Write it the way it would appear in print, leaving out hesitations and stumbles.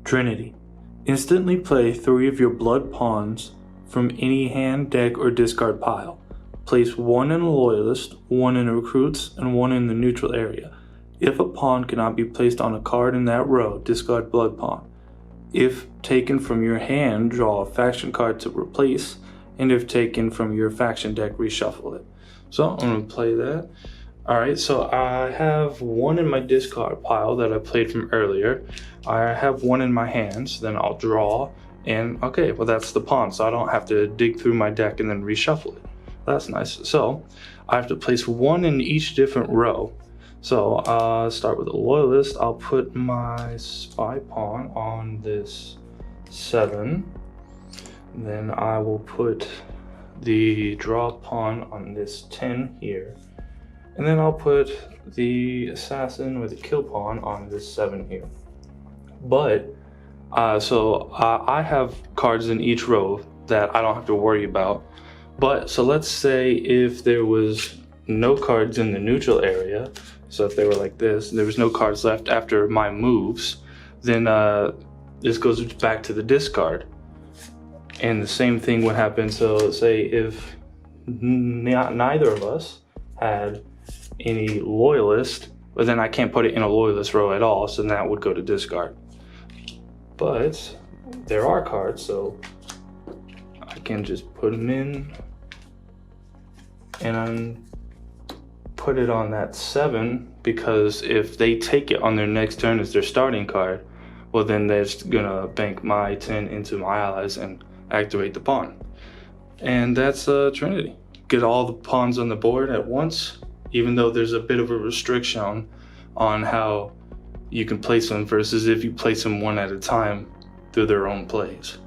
Trinity. Instantly play 3 of your blood pawns from any hand, deck, or discard pile. Place 1 in a loyalist, 1 in recruits, and 1 in the neutral area. If a pawn cannot be placed on a card in that row, discard blood pawn. If taken from your hand, draw a faction card to replace, and if taken from your faction deck, reshuffle it. So I'm going to play that. Alright, so I have 1 in my discard pile that I played from earlier. I have 1 in my hands, then I'll draw, and okay, well that's the pawn, so I don't have to dig through my deck and then reshuffle it. That's nice. So I have to place 1 in each different row. So start with a loyalist. I'll put my spy pawn on this 7. Then I will put the draw pawn on this 10 here. And then I'll put the assassin with the kill pawn on this 7 here. But, I have cards in each row that I don't have to worry about. But, so let's say if there was no cards in the neutral area, so if they were like this, and there was no cards left after my moves, then this goes back to the discard. And the same thing would happen, so say if neither of us had any loyalist, but then I can't put it in a loyalist row at all, so that would go to discard. But there are cards, so I can just put them in and put it on that 7, because if they take it on their next turn as their starting card, well then they're just gonna bank my 10 into my allies and activate the pawn. And that's Trinity. Get all the pawns on the board at once, even though there's a bit of a restriction on how you can place them versus if you place them one at a time through their own plays.